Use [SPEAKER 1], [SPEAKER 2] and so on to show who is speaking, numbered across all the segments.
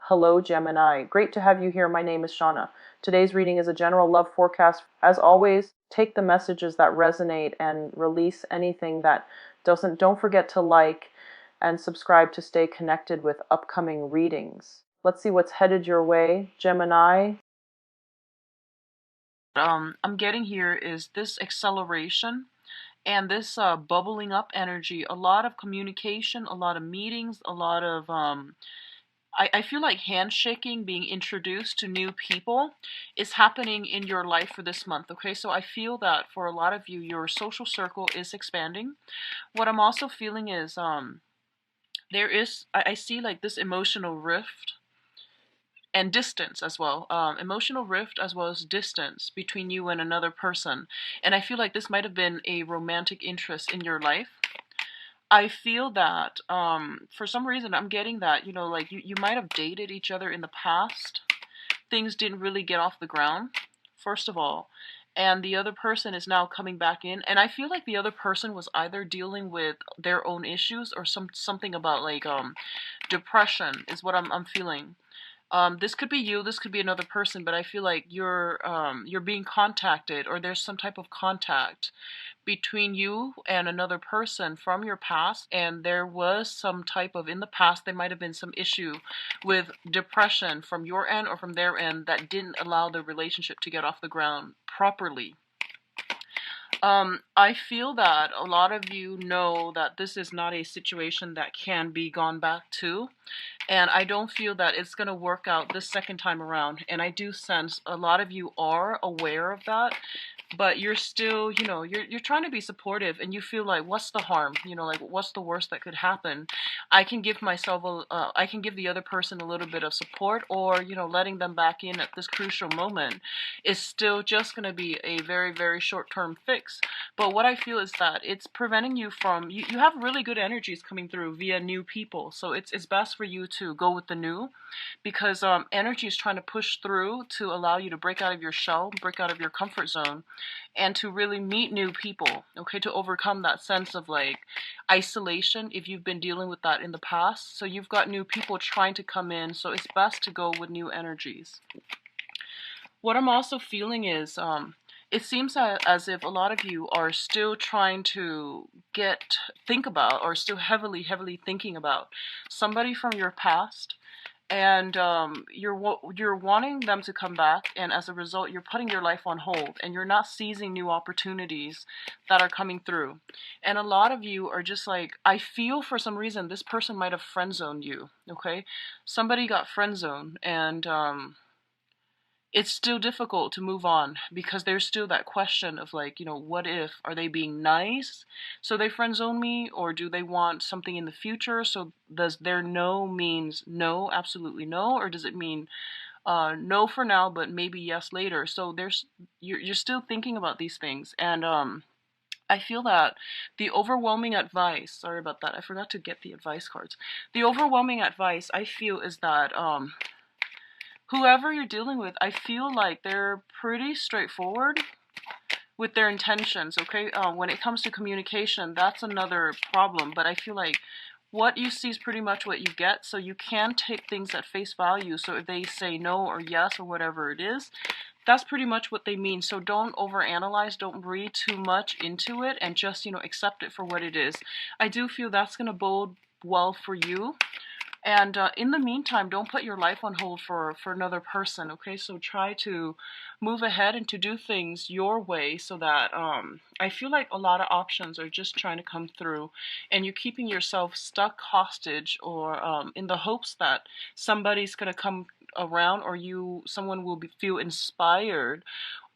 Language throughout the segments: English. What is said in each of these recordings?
[SPEAKER 1] Hello, Gemini. Great to have you here. My name is Shauna. Today's reading is a general love forecast. As always, take the messages that resonate and release anything that doesn't. Don't forget to like and subscribe to stay connected with upcoming readings. Let's see what's headed your way, Gemini.
[SPEAKER 2] I'm getting here is this acceleration and this bubbling up energy, a lot of communication, a lot of meetings, a lot of I feel like handshaking, being introduced to new people is happening in your life for this month. Okay, so I feel that for a lot of you, your social circle is expanding. What I'm also feeling is I see like this emotional rift and distance as well, emotional rift as well as distance between you and another person. And I feel like this might have been a romantic interest in your life. I feel that for some reason I'm getting that, like you might have dated each other in the past. Things didn't really get off the ground, first of all. And the other person is now coming back in. And I feel like the other person was either dealing with their own issues or something about like depression is what I'm feeling. This could be you, this could be another person, but I feel like you're being contacted, or there's some type of contact between you and another person from your past, and there was some type of, in the past there might have been some issue with depression from your end or from their end that didn't allow the relationship to get off the ground properly. I feel that a lot of you know that this is not a situation that can be gone back to. And I don't feel that it's going to work out this second time around. And I do sense a lot of you are aware of that, but you're still, you're trying to be supportive, and you feel like, what's the harm? Like, what's the worst that could happen? I can give I can give the other person a little bit of support, or, letting them back in at this crucial moment is still just going to be a very, very short-term fix. But what I feel is that it's preventing you from, you have really good energies coming through via new people. So it's best for you to go with the new, because energy is trying to push through to allow you to break out of your shell, break out of your comfort zone, and to really meet new people, okay, to overcome that sense of like isolation if you've been dealing with that in the past. So you've got new people trying to come in, so it's best to go with new energies. What I'm also feeling is it seems as if a lot of you are still trying to think about, or still heavily thinking about somebody from your past, and you're wanting them to come back, and as a result you're putting your life on hold, and you're not seizing new opportunities that are coming through. And a lot of you are just like, I feel for some reason this person might have friend zoned you. Okay, somebody got friend zoned, and it's still difficult to move on, because there's still that question of like, what if, are they being nice so they friend zone me, or do they want something in the future? So does their no means no, absolutely no, or does it mean no for now but maybe yes later? So you're still thinking about these things. And I feel that the overwhelming advice, sorry about that, I forgot to get the advice cards. The overwhelming advice I feel is that whoever you're dealing with, I feel like they're pretty straightforward with their intentions, okay? When it comes to communication, that's another problem, but I feel like what you see is pretty much what you get, so you can take things at face value. So if they say no or yes or whatever it is, that's pretty much what they mean. So don't overanalyze, don't read too much into it, and just, accept it for what it is. I do feel that's going to bode well for you. And in the meantime, don't put your life on hold for another person, okay? So try to move ahead and to do things your way, so that I feel like a lot of options are just trying to come through, and you're keeping yourself stuck hostage, or in the hopes that somebody's going to come around, or someone will feel inspired,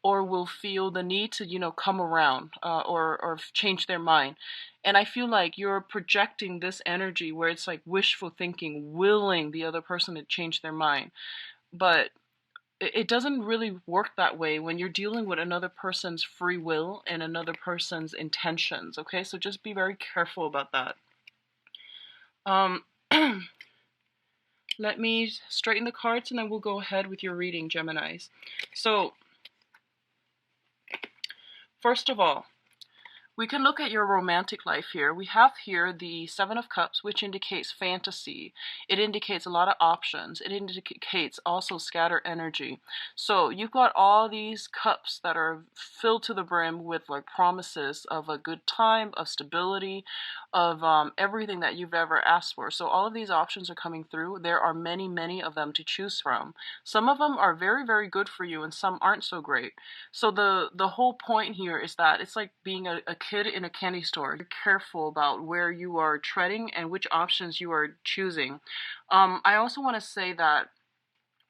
[SPEAKER 2] or will feel the need to, come around, or change their mind. And I feel like you're projecting this energy where it's like wishful thinking, willing the other person to change their mind. But it doesn't really work that way when you're dealing with another person's free will and another person's intentions, okay? So just be very careful about that. Um, let me straighten the cards, and then we'll go ahead with your reading, Geminis. So, first of all, We can look at your romantic life here. We have here the Seven of Cups, which indicates fantasy. It indicates a lot of options. It indicates also scattered energy. So you've got all these cups that are filled to the brim with like promises of a good time, of stability, of everything that you've ever asked for. So all of these options are coming through. There are many, many of them to choose from. Some of them are very, very good for you and some aren't so great. So the whole point here is that it's like being a kid in a candy store. You're careful about where you are treading and which options you are choosing. I also want to say that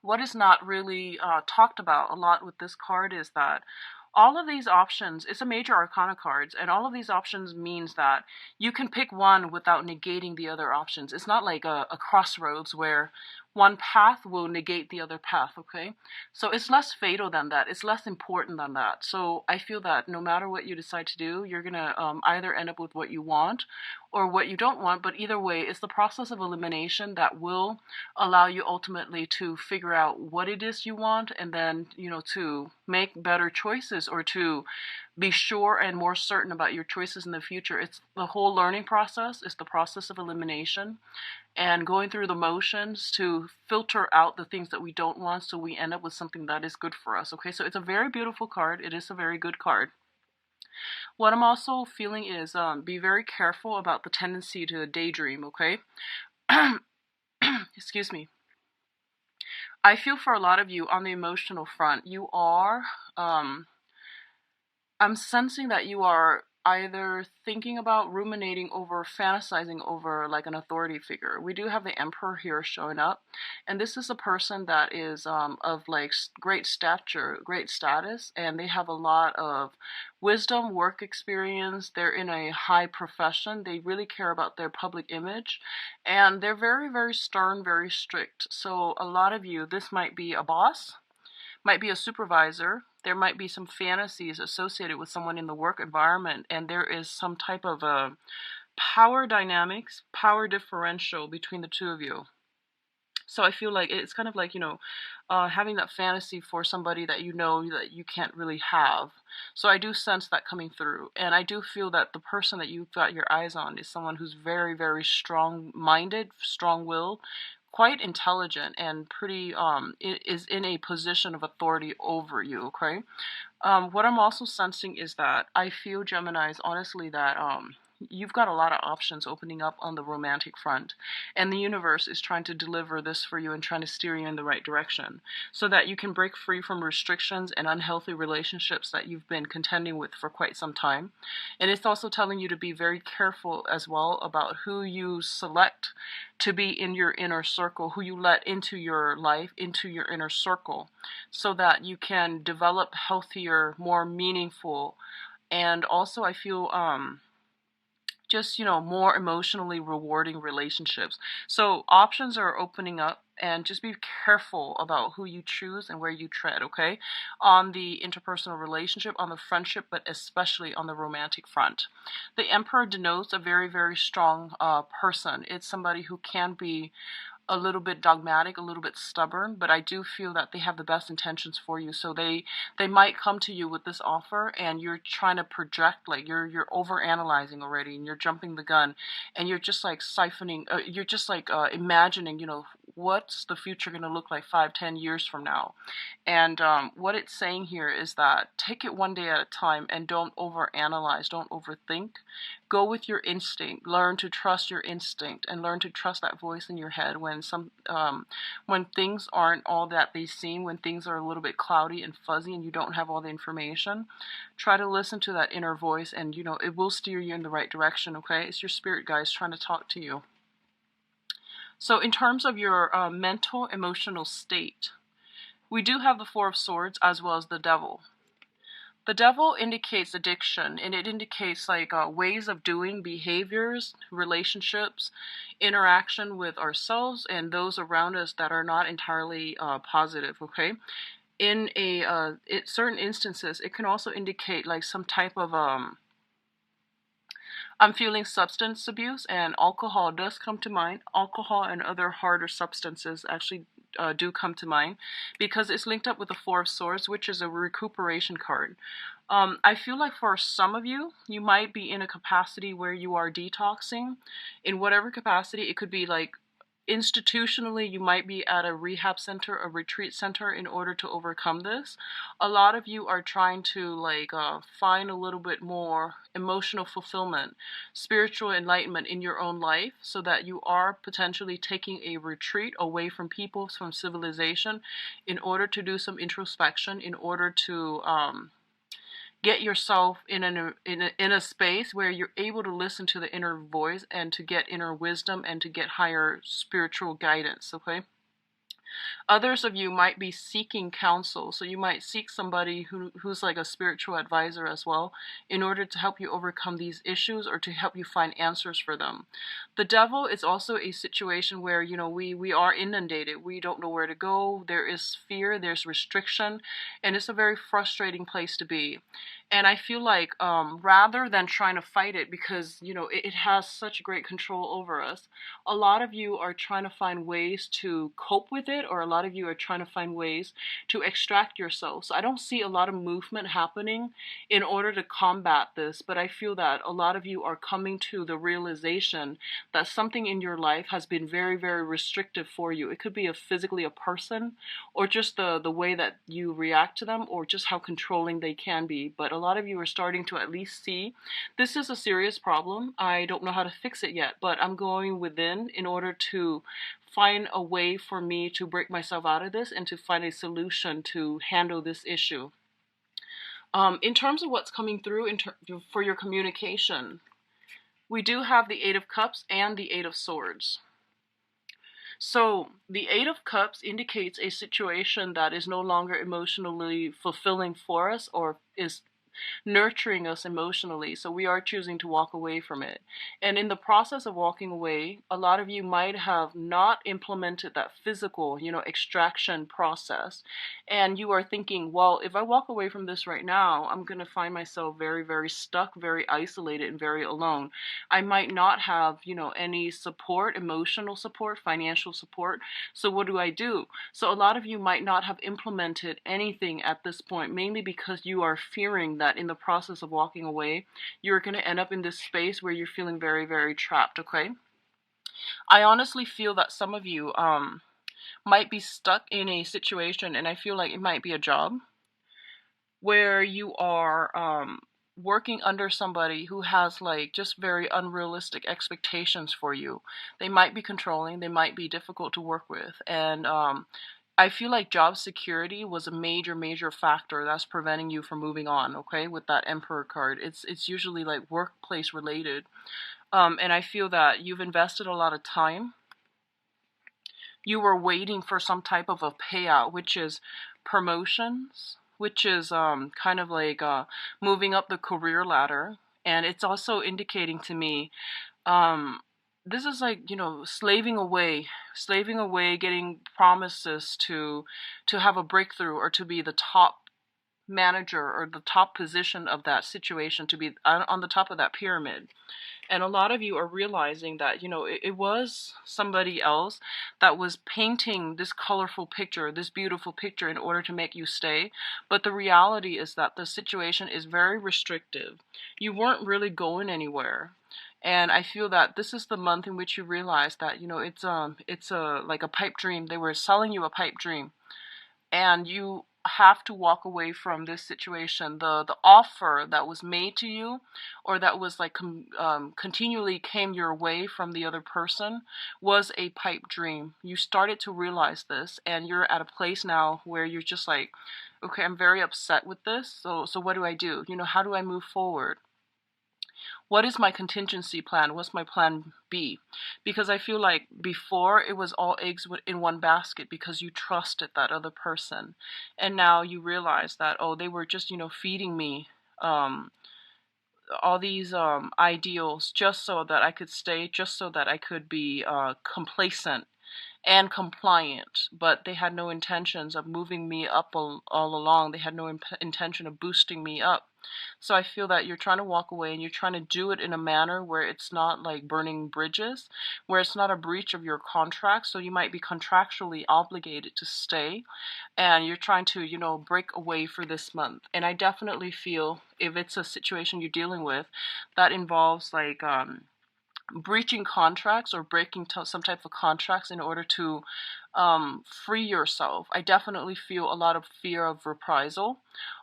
[SPEAKER 2] what is not really talked about a lot with this card is that all of these options, it's a major arcana cards, and all of these options means that you can pick one without negating the other options. It's not like a crossroads where one path will negate the other path, okay? So it's less fatal than that. It's less important than that. So I feel that no matter what you decide to do, you're going to either end up with what you want or what you don't want, but either way, it's the process of elimination that will allow you ultimately to figure out what it is you want and then, you know, to make better choices or to be sure and more certain about your choices in the future. It's the whole learning process. It's the process of elimination and going through the motions to filter out the things that we don't want so we end up with something that is good for us. Okay, so it's a very beautiful card. It is a very good card. What I'm also feeling is be very careful about the tendency to daydream, okay? Excuse me. I feel for a lot of you on the emotional front, you are, I'm sensing that you are either thinking about ruminating over, fantasizing over like an authority figure. We do have the Emperor here showing up, and this is a person that is of like great stature, great status, and they have a lot of wisdom, work experience. They're in a high profession. They really care about their public image, and they're very, very stern, very strict. So a lot of you, this might be a boss, might be a supervisor. There might be some fantasies associated with someone in the work environment, and there is some type of a power dynamics, power differential between the two of you. So I feel like it's kind of like, you know, having that fantasy for somebody that you know that you can't really have. So I do sense that coming through. And I do feel that the person that you've got your eyes on is someone who's very, very strong-minded, strong-willed, quite intelligent, and pretty, is in a position of authority over you, okay? What I'm also sensing is that I feel, Geminis, honestly, that you've got a lot of options opening up on the romantic front, and the universe is trying to deliver this for you and trying to steer you in the right direction so that you can break free from restrictions and unhealthy relationships that you've been contending with for quite some time. And it's also telling you to be very careful as well about who you select to be in your inner circle, who you let into your life, into your inner circle, so that you can develop healthier, more meaningful, and also I feel just, you know, more emotionally rewarding relationships. So options are opening up, and just be careful about who you choose and where you tread, okay? On the interpersonal relationship, on the friendship, but especially on the romantic front. The Emperor denotes a very, very strong person. It's somebody who can be a little bit dogmatic, a little bit stubborn, but I do feel that they have the best intentions for you. So they might come to you with this offer, and you're trying to project, like you're over analyzing already, and you're jumping the gun, and you're just like siphoning, you're just like imagining, you know, what's the future going to look like 5-10 years from now. And what it's saying here is that take it one day at a time and don't over analyze, don't overthink. Go with your instinct. Learn to trust your instinct and learn to trust that voice in your head when things aren't all that they seem, when things are a little bit cloudy and fuzzy and you don't have all the information. Try to listen to that inner voice, and you know it will steer you in the right direction, okay? It's your spirit guides trying to talk to you. So in terms of your mental, emotional state, we do have the Four of Swords as well as the Devil. The Devil indicates addiction, and it indicates like ways of doing, behaviors, relationships, interaction with ourselves and those around us that are not entirely positive, okay? In certain instances, it can also indicate like some type of I'm feeling substance abuse, and alcohol does come to mind. Alcohol and other harder substances actually do come to mind, because it's linked up with the Four of Swords, which is a recuperation card. I feel like for some of you, you might be in a capacity where you are detoxing in whatever capacity. It could be like institutionally, you might be at a rehab center, a retreat center, in order to overcome this. A lot of you are trying to like find a little bit more emotional fulfillment, spiritual enlightenment in your own life, so that you are potentially taking a retreat away from people, from civilization, in order to do some introspection, in order to get yourself in a space where you're able to listen to the inner voice and to get inner wisdom and to get higher spiritual guidance. Okay. Others of you might be seeking counsel, so you might seek somebody who's like a spiritual advisor as well, in order to help you overcome these issues or to help you find answers for them. The devil is also a situation where, you know, we are inundated. We don't know where to go. There is fear, there's restriction, and it's a very frustrating place to be. And I feel like rather than trying to fight it, because, you know, it has such great control over us, a lot of you are trying to find ways to cope with it, or a lot of you are trying to find ways to extract yourself. So I don't see a lot of movement happening in order to combat this, but I feel that a lot of you are coming to the realization that something in your life has been very, very restrictive for you. It could be physically a person, or just the way that you react to them, or just how controlling they can be. But a lot of you are starting to at least see this is a serious problem. I don't know how to fix it yet, but I'm going within in order to find a way for me to break myself out of this and to find a solution to handle this issue. In terms of what's coming through for your communication, we do have the Eight of Cups and the Eight of Swords. So the Eight of Cups indicates a situation that is no longer emotionally fulfilling for us, or is nurturing us emotionally, so we are choosing to walk away from it. And in the process of walking away, a lot of you might have not implemented that physical, you know, extraction process, and you are thinking, well, if I walk away from this right now, I'm going to find myself very, very stuck, very isolated, and very alone. I might not have, you know, any support, emotional support, financial support. So what do I do? So a lot of you might not have implemented anything at this point, mainly because you are fearing that in the process of walking away, you're going to end up in this space where you're feeling very, very trapped. Okay. I honestly feel that some of you might be stuck in a situation, and I feel like it might be a job where you are working under somebody who has like just very unrealistic expectations for you. They might be controlling, they might be difficult to work with, and I feel like job security was a major, major factor that's preventing you from moving on. Okay, with that Emperor card, it's usually like workplace related, and I feel that you've invested a lot of time. You were waiting for some type of a payout, which is promotions, which is kind of like moving up the career ladder. And it's also indicating to me this is like, you know, slaving away, getting promises to have a breakthrough, or to be the top manager or the top position of that situation, to be on the top of that pyramid. And a lot of you are realizing that, you know, it was somebody else that was painting this colorful picture, this beautiful picture, in order to make you stay. But the reality is that the situation is very restrictive. You weren't really going anywhere. And I feel that this is the month in which you realize that, you know, it's a like a pipe dream. They were selling you a pipe dream, and you have to walk away from this situation. The offer that was made to you, or that was like continually came your way from the other person, was a pipe dream. You started to realize this, and you're at a place now where you're just like, okay, I'm very upset with this. So what do I do? You know, how do I move forward? What is my contingency plan? What's my plan B? Because I feel like before it was all eggs in one basket, because you trusted that other person. And now you realize that, oh, they were just, you know, feeding me all these ideals just so that I could stay, just so that I could be complacent. and compliant, but they had no intentions of moving me up all along. They had no intention of boosting me up. So I feel that you're trying to walk away and you're trying to do it in a manner where it's not like burning bridges, where it's not a breach of your contract. So you might be contractually obligated to stay, and you're trying to, break away for this month. And I definitely feel if it's a situation you're dealing with that involves like breaching contracts or breaking some type of contracts in order to free yourself. I definitely feel a lot of fear of reprisal,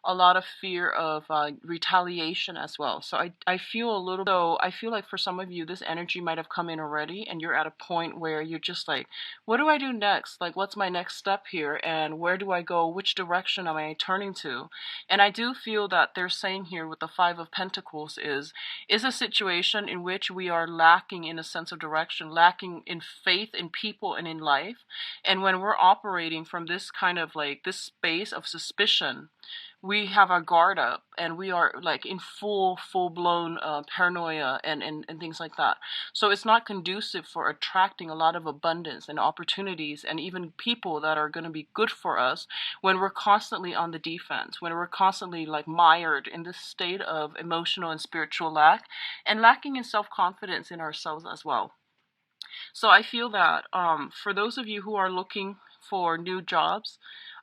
[SPEAKER 2] a lot of fear of retaliation as well. So I feel a little, so I feel like for some of you, this energy might have come in already and you're at a point where you're just like, what do I do next? Like, what's my next step here? And where do I go? Which direction am I turning to? And I do feel that they're saying here with the Five of Pentacles is a situation in which we are lacking in a sense of direction, lacking in faith in people and in life. And when we're operating from this kind of like this space of suspicion, we have our guard up and we are like in full-blown paranoia and things like that. So it's not conducive for attracting a lot of abundance and opportunities and even people that are going to be good for us when we're constantly on the defense, when we're constantly like mired in this state of emotional and spiritual lack and lacking in self-confidence in ourselves as well. So I feel that for those of you who are looking for new jobs,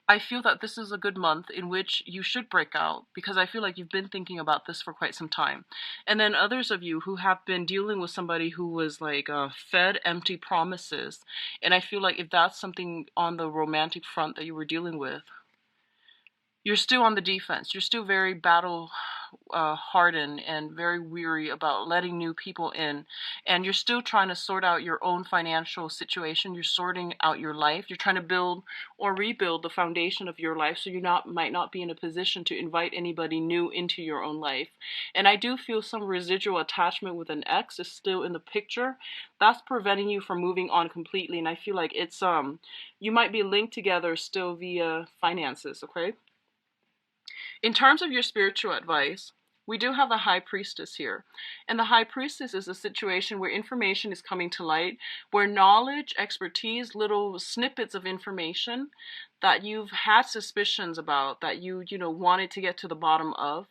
[SPEAKER 2] I feel that this is a good month in which you should break out, because I feel like you've been thinking about this for quite some time. And then others of you who have been dealing with somebody who was like fed empty promises, and I feel like if that's something on the romantic front that you were dealing with, you're still on the defense. You're still very battle hardened and very weary about letting new people in. And you're still trying to sort out your own financial situation. You're sorting out your life. You're trying to build or rebuild the foundation of your life so you might not be in a position to invite anybody new into your own life. And I do feel some residual attachment with an ex is still in the picture. That's preventing you from moving on completely. And I feel like it's you might be linked together still via finances, okay? In terms of your spiritual advice, we do have the High Priestess here. And the High Priestess is a situation where information is coming to light, where knowledge, expertise, little snippets of information that you've had suspicions about, that you wanted to get to the bottom of,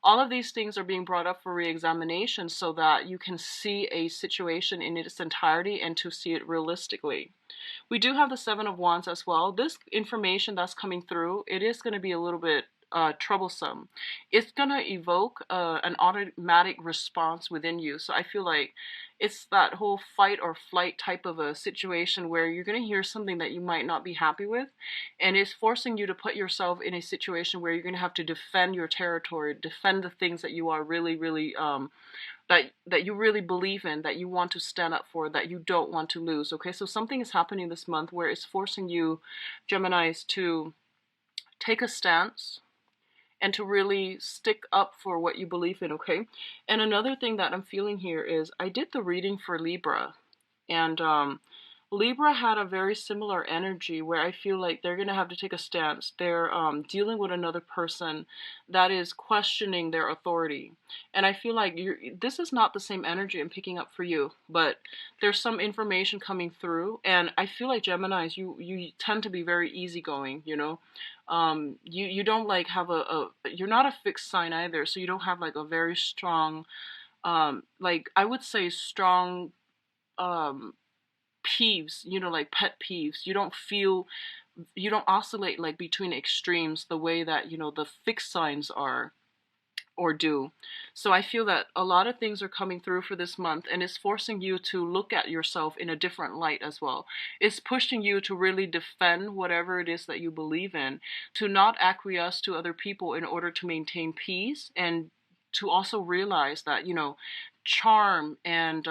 [SPEAKER 2] all of these things are being brought up for re-examination so that you can see a situation in its entirety and to see it realistically. We do have the Seven of Wands as well. This information that's coming through, it is going to be a little bit troublesome. It's going to evoke an automatic response within you. So I feel like it's that whole fight or flight type of a situation where you're going to hear something that you might not be happy with, and it's forcing you to put yourself in a situation where you're going to have to defend your territory, defend the things that you are really, really that you really believe in, that you want to stand up for, that you don't want to lose. Okay, so something is happening this month where it's forcing you, Geminis, to take a stance and to really stick up for what you believe in, okay? And another thing that I'm feeling here is I did the reading for Libra, and Libra had a very similar energy where I feel like they're going to have to take a stance. They're dealing with another person that is questioning their authority. And I feel like this is not the same energy I'm picking up for you, but there's some information coming through. And I feel like Geminis, you tend to be very easygoing, you don't like have you're not a fixed sign either, so you don't have like a very strong like I would say strong peeves, like pet peeves. You don't oscillate like between extremes the way that the fixed signs are or do. So I feel that a lot of things are coming through for this month, and it's forcing you to look at yourself in a different light as well. It's pushing you to really defend whatever it is that you believe in, to not acquiesce to other people in order to maintain peace, and to also realize that, charm and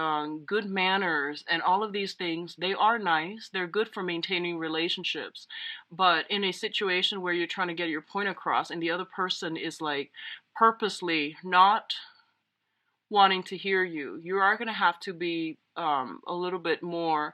[SPEAKER 2] good manners and all of these things, they are nice. They're good for maintaining relationships. But in a situation where you're trying to get your point across and the other person is like purposely not wanting to hear you, you are going to have to be a little bit more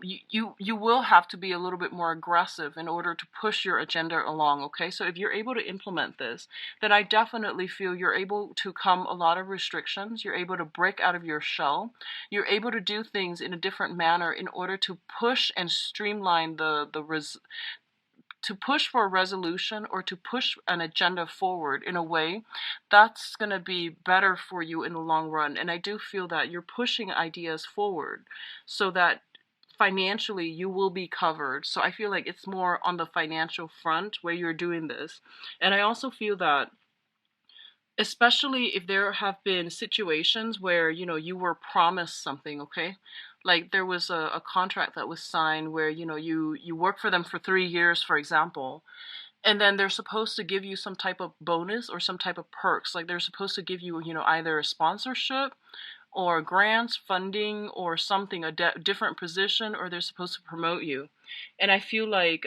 [SPEAKER 2] you will have to be a little bit more aggressive in order to push your agenda along, okay? So if you're able to implement this, then I definitely feel you're able to come a lot of restrictions. You're able to break out of your shell. You're able to do things in a different manner in order to push and streamline to push for a resolution or to push an agenda forward in a way that's going to be better for you in the long run. And I do feel that you're pushing ideas forward so that financially you will be covered. So I feel like it's more on the financial front where you're doing this. And I also feel that especially if there have been situations where you were promised something, okay, like there was a contract that was signed where you work for them for 3 years, for example, and then they're supposed to give you some type of bonus or some type of perks, like they're supposed to give you either a sponsorship or grants, funding, or something, a different position, or they're supposed to promote you. And I feel like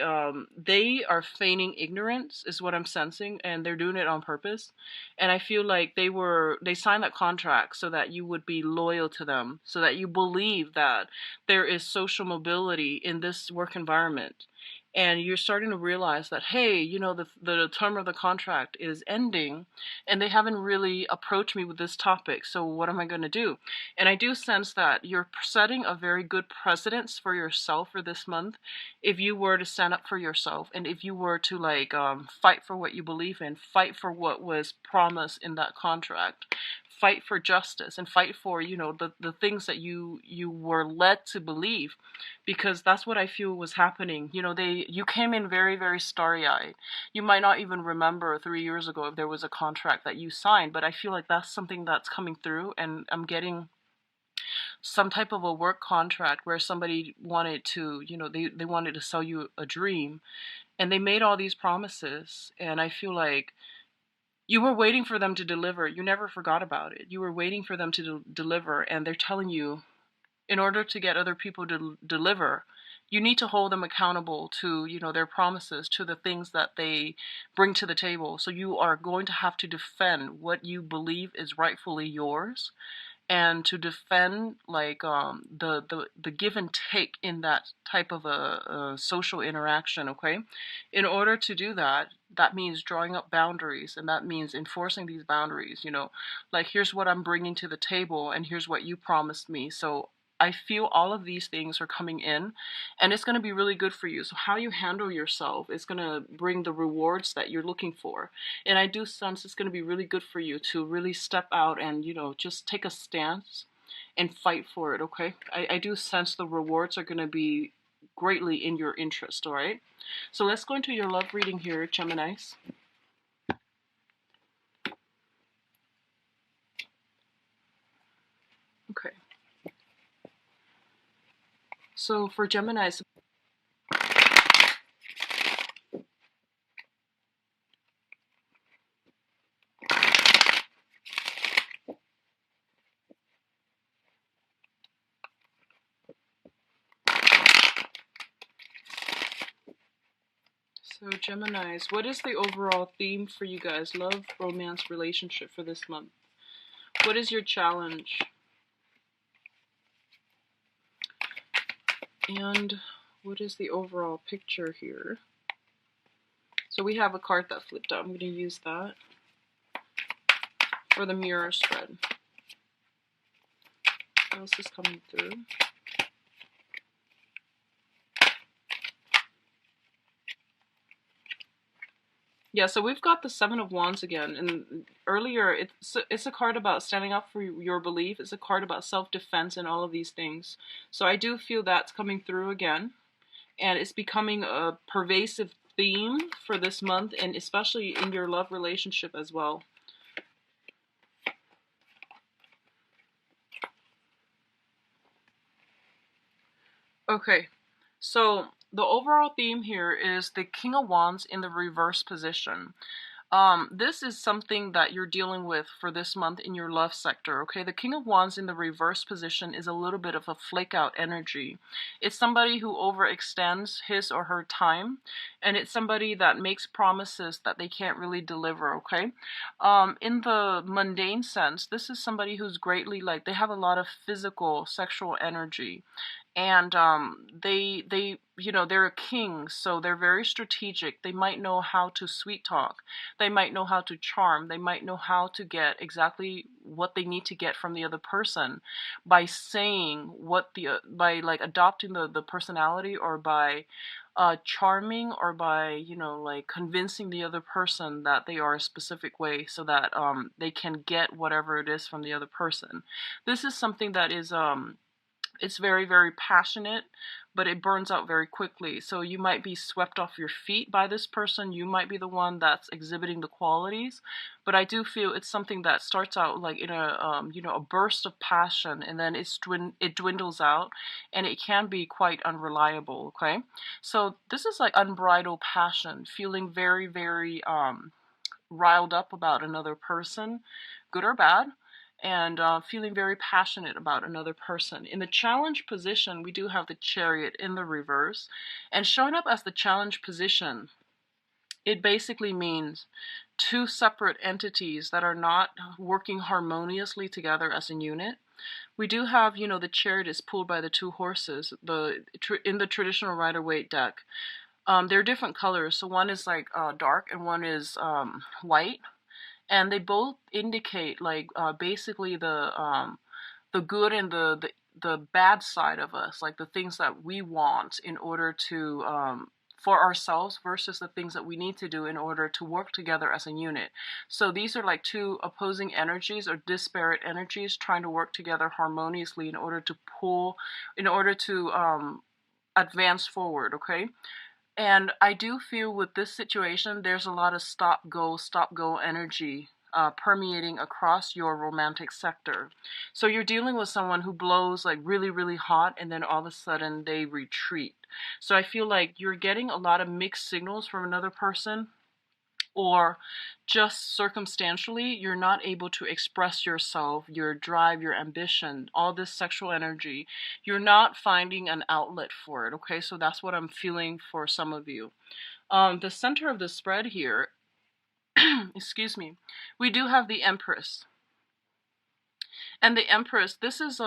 [SPEAKER 2] they are feigning ignorance, is what I'm sensing, and they're doing it on purpose. And I feel like they signed that contract so that you would be loyal to them, so that you believe that there is social mobility in this work environment. And you're starting to realize that, hey, the term of the contract is ending, and they haven't really approached me with this topic. So what am I going to do? And I do sense that you're setting a very good precedence for yourself for this month if you were to stand up for yourself, and if you were to fight for what you believe in, fight for what was promised in that contract, fight for justice, and fight for the things that you were led to believe, because that's what I feel was happening. You came in very, very starry-eyed. You might not even remember 3 years ago if there was a contract that you signed, but I feel like that's something that's coming through, and I'm getting some type of a work contract where somebody wanted to, they wanted to sell you a dream, and they made all these promises, and I feel like you were waiting for them to deliver. You never forgot about it. You were waiting for them to deliver, and they're telling you, in order to get other people to deliver, you need to hold them accountable to, their promises, to the things that they bring to the table. So you are going to have to defend what you believe is rightfully yours, and to defend the give and take in that type of a social interaction, okay? In order to do that, that means drawing up boundaries, and that means enforcing these boundaries, like, here's what I'm bringing to the table, and here's what you promised me. So I feel all of these things are coming in, and it's going to be really good for you. So how you handle yourself is going to bring the rewards that you're looking for. And I do sense it's going to be really good for you to really step out and, just take a stance and fight for it, okay? I do sense the rewards are going to be greatly in your interest, all right? So let's go into your love reading here, Geminis. Okay. So for Geminis, what is the overall theme for you guys? Love, romance, relationship for this month. What is your challenge? And what is the overall picture here? So we have a card that flipped out. I'm going to use that for the mirror spread. What else is coming through? Yeah, so we've got the Seven of Wands again, and earlier it's a card about standing up for your belief. It's a card about self-defense and all of these things. So I do feel that's coming through again, and it's becoming a pervasive theme for this month, and especially in your love relationship as well. Okay, so the overall theme here is the King of Wands in the reverse position. This is something that you're dealing with for this month in your love sector, okay? The King of Wands in the reverse position is a little bit of a flake out energy. It's somebody who overextends his or her time, and it's somebody that makes promises that they can't really deliver, okay? In the mundane sense, this is somebody who's greatly, they have a lot of physical, sexual energy, and they they're a king, so they're very strategic. They might know how to sweet talk, they might know how to charm, they might know how to get exactly what they need to get from the other person by saying what the by like adopting the personality, or by charming, or by like convincing the other person that they are a specific way, so that they can get whatever it is from the other person. This is something that is it's very, very passionate, but it burns out very quickly. So you might be swept off your feet by this person. You might be the one that's exhibiting the qualities, but I do feel it's something that starts out like in a a burst of passion, and then it dwindles out, and it can be quite unreliable. Okay, so this is like unbridled passion, feeling very, very riled up about another person, good or bad, and feeling very passionate about another person. In the challenge position, we do have the Chariot in the reverse, and showing up as the challenge position, it basically means two separate entities that are not working harmoniously together as a unit. We do have, the Chariot is pulled by the two horses. In the traditional Rider-Waite deck, they're different colors. So one is like dark, and one is white, and they both indicate like basically the good and the bad side of us, like the things that we want in order to for ourselves versus the things that we need to do in order to work together as a unit. So these are like two opposing energies or disparate energies trying to work together harmoniously in order to advance forward. Okay. And I do feel with this situation, there's a lot of stop go energy permeating across your romantic sector. So you're dealing with someone who blows like really, really hot, and then all of a sudden they retreat. So I feel like you're getting a lot of mixed signals from another person, or just circumstantially, you're not able to express yourself, your drive, your ambition, all this sexual energy. You're not finding an outlet for it, okay? So that's what I'm feeling for some of you. The center of the spread here, excuse me, we do have the Empress. And the Empress, this is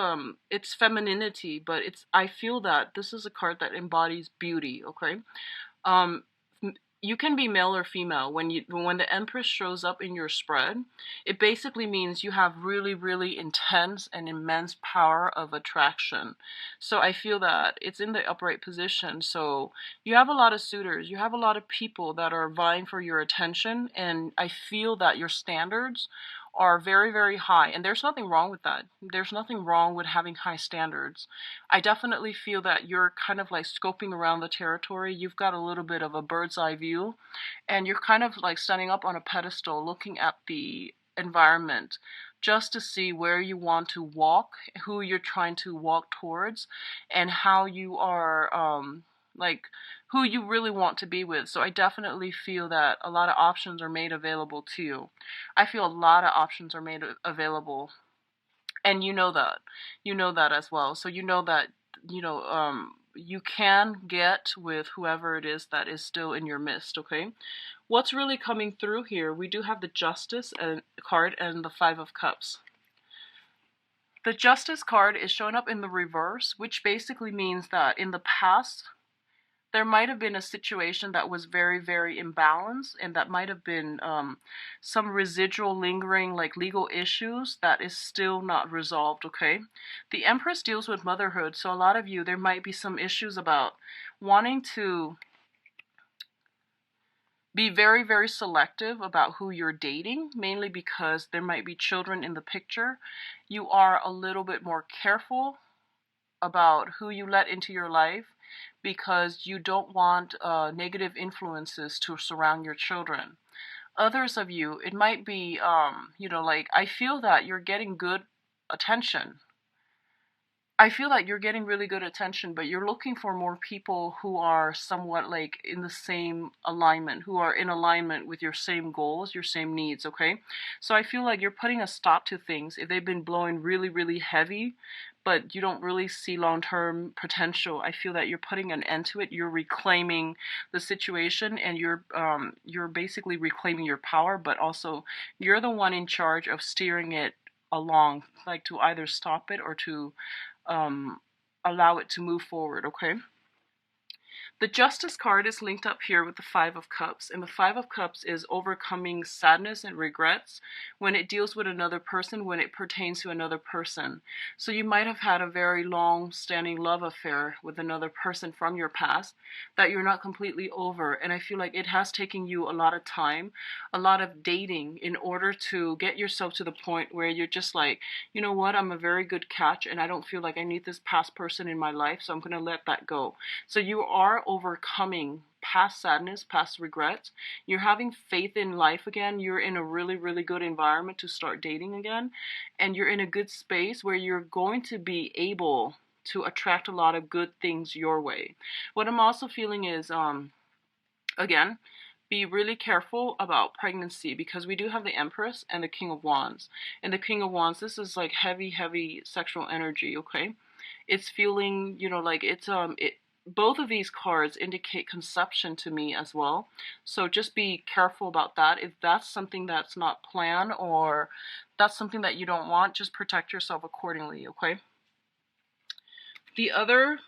[SPEAKER 2] it's femininity, but I feel that this is a card that embodies beauty, okay? Um, you can be male or female. When the Empress shows up in your spread, it basically means you have really, really intense and immense power of attraction. So I feel that it's in the upright position. So you have a lot of suitors, you have a lot of people that are vying for your attention, and I feel that your standards are very, very high, and there's nothing wrong with that. There's nothing wrong with having high standards. I definitely feel that you're kind of like scoping around the territory. You've got a little bit of a bird's eye view, and you're kind of like standing up on a pedestal looking at the environment just to see where you want to walk, who you're trying to walk towards, and how you are like who you really want to be with. So I definitely feel that a lot of options are made available to you. I feel a lot of options are made available, and you know that. You know that as well. So you know that, you can get with whoever it is that is still in your midst, okay? What's really coming through here? We do have the Justice card and the Five of Cups. The Justice card is showing up in the reverse, which basically means that in the past, there might have been a situation that was very, very imbalanced, and that might have been some residual lingering like legal issues that is still not resolved, okay? The Empress deals with motherhood, so a lot of you, there might be some issues about wanting to be very, very selective about who you're dating, mainly because there might be children in the picture. You are a little bit more careful about who you let into your life because you don't want negative influences to surround your children. Others of you, it might be, like I feel that you're getting good attention. I feel like you're getting really good attention, but you're looking for more people who are somewhat like in the same alignment, who are in alignment with your same goals, your same needs, okay? So I feel like you're putting a stop to things if they've been blowing really, really heavy, but you don't really see long-term potential. I feel that you're putting an end to it. You're reclaiming the situation, and you're basically reclaiming your power, but also you're the one in charge of steering it along, like to either stop it or to um allow it to move forward, okay? The Justice card is linked up here with the Five of Cups, and the Five of Cups is overcoming sadness and regrets when it deals with another person, when it pertains to another person. So you might have had a very long-standing love affair with another person from your past that you're not completely over, and I feel like it has taken you a lot of time, a lot of dating in order to get yourself to the point where you're just like, you know what, I'm a very good catch, and I don't feel like I need this past person in my life, so I'm going to let that go. So you are overcoming past sadness, past regrets. You're having faith in life again. You're in a really, really good environment to start dating again. And you're in a good space where you're going to be able to attract a lot of good things your way. What I'm also feeling is, again, be really careful about pregnancy, because we do have the Empress and the King of Wands. And the King of Wands, this is like heavy, heavy sexual energy, okay? It's feeling, like both of these cards indicate conception to me as well. So just be careful about that. If that's something that's not planned, or that's something that you don't want, just protect yourself accordingly, okay? The other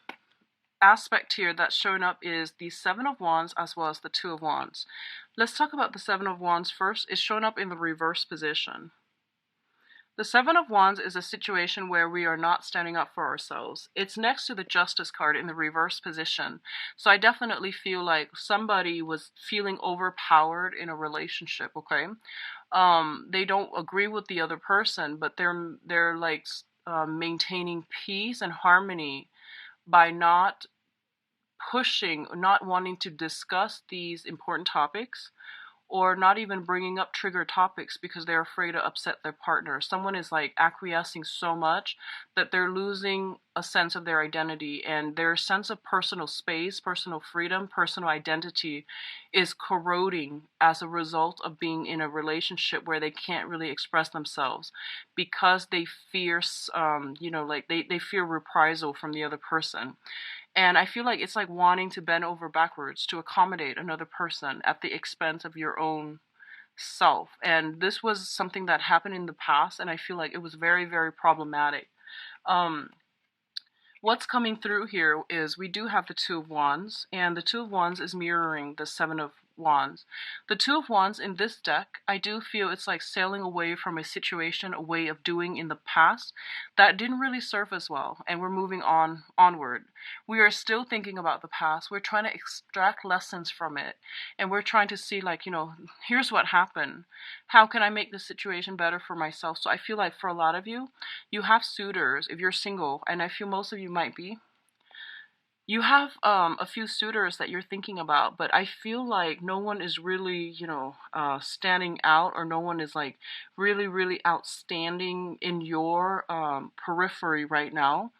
[SPEAKER 2] aspect here that's showing up is the Seven of Wands as well as the Two of Wands. Let's talk about the Seven of Wands first. It's showing up in the reverse position. The Seven of Wands is a situation where we are not standing up for ourselves. It's next to the Justice card in the reverse position. So I definitely feel like somebody was feeling overpowered in a relationship, okay? They don't agree with the other person, but they're like maintaining peace and harmony by not pushing, not wanting to discuss these important topics, or not even bringing up trigger topics because they're afraid to upset their partner. Someone is like acquiescing so much that they're losing a sense of their identity, and their sense of personal space, personal freedom, personal identity is corroding as a result of being in a relationship where they can't really express themselves because they fear, they fear reprisal from the other person. And I feel like it's like wanting to bend over backwards to accommodate another person at the expense of your own self. And this was something that happened in the past, and I feel like it was very, very problematic. Um, what's coming through here is we do have the Two of Wands, and the Two of Wands is mirroring the Seven of Wands. The Two of Wands in this deck, I do feel it's like sailing away from a situation, a way of doing in the past that didn't really serve us well, and we're moving onward. We are still thinking about the past. We're trying to extract lessons from it, and we're trying to see, like, here's what happened. How can I make this situation better for myself? So I feel like for a lot of you, you have suitors if you're single, and I feel most of you might be. You have a few suitors that you're thinking about, but I feel like no one is really, standing out, or no one is like really, really outstanding in your periphery right now,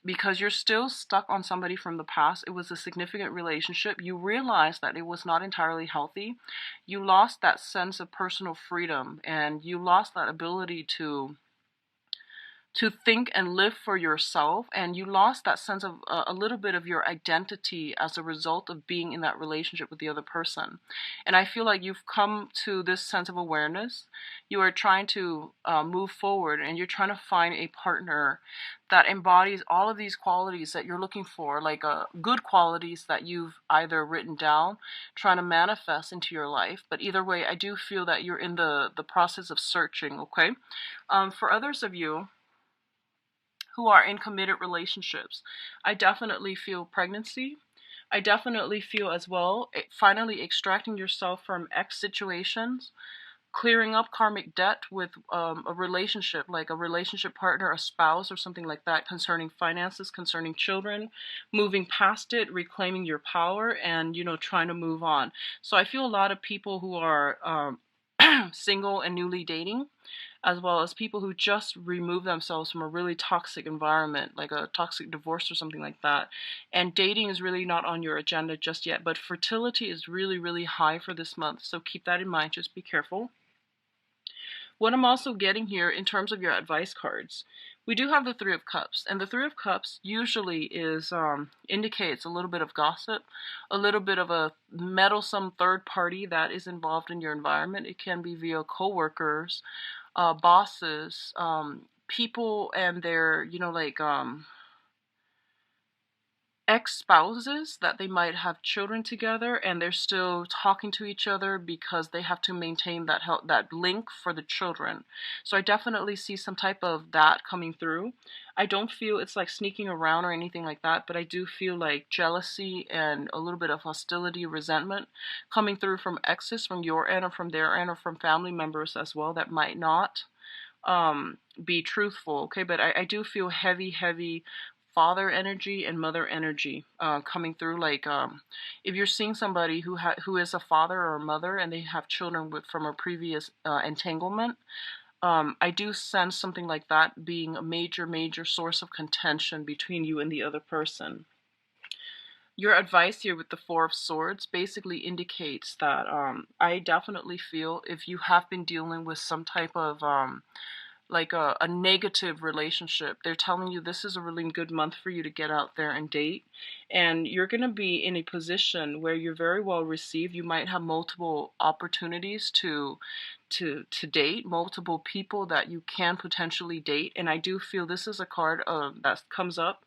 [SPEAKER 2] because you're still stuck on somebody from the past. It was a significant relationship. You realize that it was not entirely healthy. You lost that sense of personal freedom, and you lost that ability to think and live for yourself, and you lost that sense of a little bit of your identity as a result of being in that relationship with the other person. And I feel like you've come to this sense of awareness. You are trying to move forward, and you're trying to find a partner that embodies all of these qualities that you're looking for, like good qualities that you've either written down, trying to manifest into your life. But either way, I do feel that you're in the process of searching, okay? For others of you who are in committed relationships, I definitely feel pregnancy. I definitely feel as well finally extracting yourself from ex situations, clearing up karmic debt with a relationship, like a relationship partner, a spouse, or something like that, concerning finances, concerning children, moving past it, reclaiming your power, and trying to move on. So I feel a lot of people who are single and newly dating, as well as people who just remove themselves from a really toxic environment, like a toxic divorce or something like that. And dating is really not on your agenda just yet, but fertility is really, really high for this month. So keep that in mind, just be careful. What I'm also getting here in terms of your advice cards, we do have the Three of Cups, and the Three of Cups usually is indicates a little bit of gossip, a little bit of a meddlesome third party that is involved in your environment. It can be via coworkers, bosses, people and their, ex-spouses that they might have children together and they're still talking to each other because they have to maintain that link for the children. So I definitely see some type of that coming through. I don't feel it's like sneaking around or anything like that, but I do feel like jealousy and a little bit of hostility, resentment coming through from exes, from your end or from their end or from family members as well that might not be truthful. Okay, but I do feel heavy father energy and mother energy coming through. Like if you're seeing somebody who is a father or a mother and they have children from a previous entanglement, I do sense something like that being a major source of contention between you and the other person. Your advice here with the Four of Swords basically indicates that I definitely feel if you have been dealing with some type of like a negative relationship, they're telling you this is a really good month for you to get out there and date. And you're going to be in a position where you're very well received. You might have multiple opportunities to date, multiple people that you can potentially date. And I do feel this is a card that comes up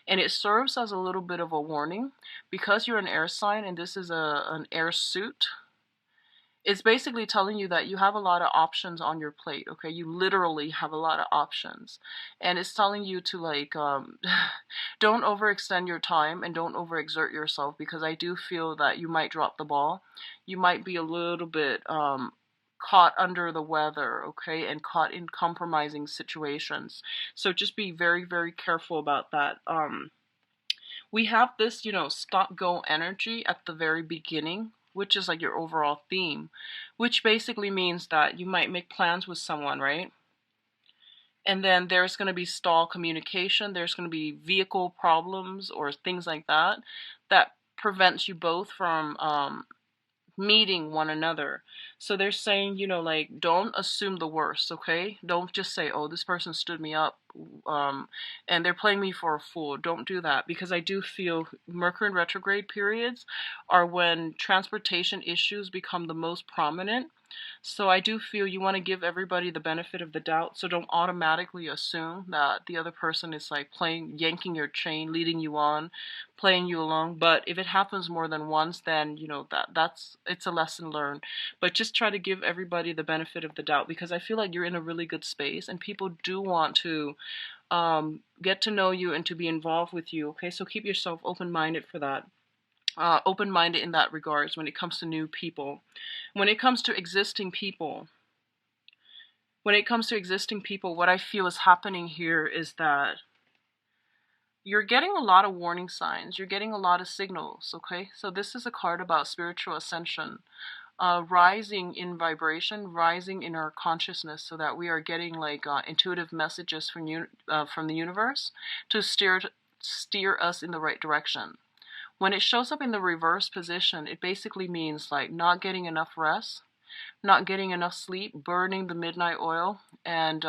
[SPEAKER 2] and it serves as a little bit of a warning because you're an air sign and this is an air suit. It's basically telling you that you have a lot of options on your plate. Okay, you literally have a lot of options, and it's telling you to like don't overextend your time and don't overexert yourself, because I do feel that you might drop the ball. You might be a little bit caught under the weather, okay, and caught in compromising situations. So just be very careful about that. We have this, stop go energy at the very beginning, which is like your overall theme, which basically means that you might make plans with someone, right? And then there's going to be stall communication, there's going to be vehicle problems or things like that that prevents you both from meeting one another. So they're saying, like, don't assume the worst, okay? Don't just say, oh, this person stood me up and they're playing me for a fool. Don't do that, because I do feel Mercury in retrograde periods are when transportation issues become the most prominent. So I do feel you want to give everybody the benefit of the doubt. So don't automatically assume that the other person is like yanking your chain, leading you on, playing you along. But if it happens more than once, then it's a lesson learned. But just try to give everybody the benefit of the doubt, because I feel like you're in a really good space and people do want to get to know you and to be involved with you. Okay, so keep yourself open-minded for that. Open-minded in that regards when it comes to new people. When it comes to existing people, what I feel is happening here is that you're getting a lot of warning signs. You're getting a lot of signals, okay? So this is a card about spiritual ascension, rising in vibration, rising in our consciousness, so that we are getting like intuitive messages from the universe to steer us in the right direction. When it shows up in the reverse position, it basically means like not getting enough rest, not getting enough sleep, burning the midnight oil, and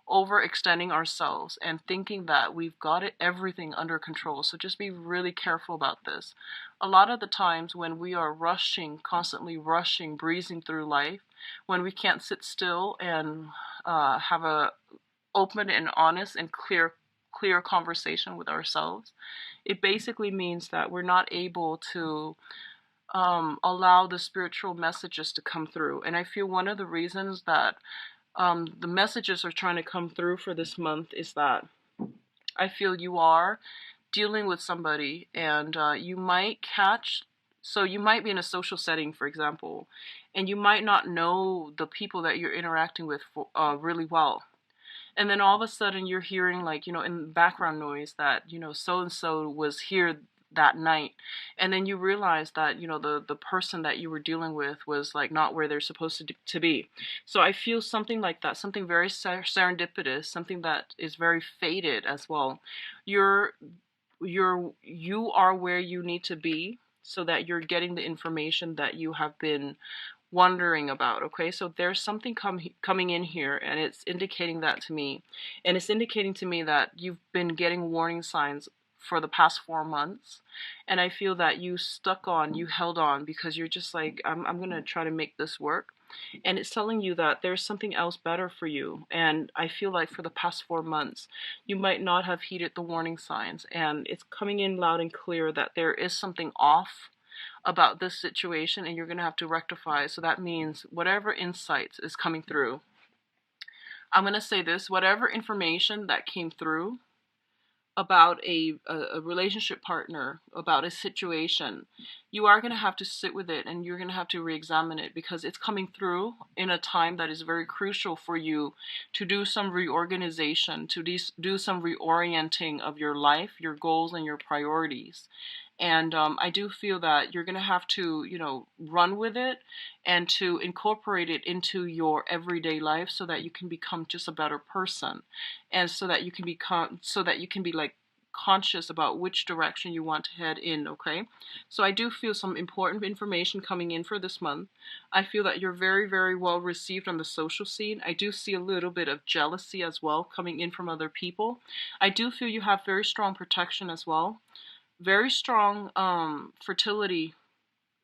[SPEAKER 2] overextending ourselves and thinking that we've got everything under control. So just be really careful about this. A lot of the times when we are rushing, constantly rushing, breezing through life, when we can't sit still and have a open and honest and clear conversation with ourselves, it basically means that we're not able to allow the spiritual messages to come through. And I feel one of the reasons that the messages are trying to come through for this month is that I feel you are dealing with somebody and you might be in a social setting, for example, and you might not know the people that you're interacting with really well. And then all of a sudden you're hearing like, in background noise that, so-and-so was here that night. And then you realize that, the person that you were dealing with was like not where they're supposed to be. So I feel something like that, something very serendipitous, something that is very fated as well. You are where you need to be so that you're getting the information that you have been wondering about. Okay, so there's something coming in here, and it's indicating that to me, and it's indicating to me that you've been getting warning signs for the past 4 months. And I feel that you held on because you're just like, I'm going to try to make this work. And it's telling you that there's something else better for you. And I feel like for the past 4 months, you might not have heeded the warning signs. And it's coming in loud and clear that there is something off about this situation and you're going to have to rectify. So that means whatever insights is coming through, I'm going to say this, whatever information that came through about a relationship partner, about a situation, you are going to have to sit with it and you're going to have to re-examine it because it's coming through in a time that is very crucial for you to do some reorganization, to do some reorienting of your life, your goals, and your priorities. And I do feel that you're going to have to, run with it and to incorporate it into your everyday life so that you can become just a better person, and so that you can be like conscious about which direction you want to head in. Okay, so I do feel some important information coming in for this month. I feel that you're very, very well received on the social scene. I do see a little bit of jealousy as well coming in from other people. I do feel you have very strong protection as well, very strong fertility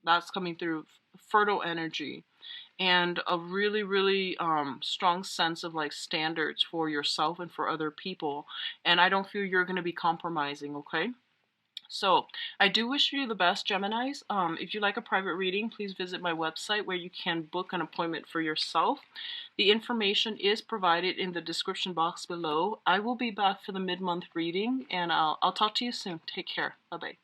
[SPEAKER 2] that's coming through, fertile energy, and a really, really strong sense of like standards for yourself and for other people. And I don't feel you're going to be compromising. Okay, so I do wish you the best, Geminis. If you like a private reading, please visit my website where you can book an appointment for yourself. The information is provided in the description box below. I will be back for the mid-month reading, and I'll talk to you soon. Take care. Bye-bye.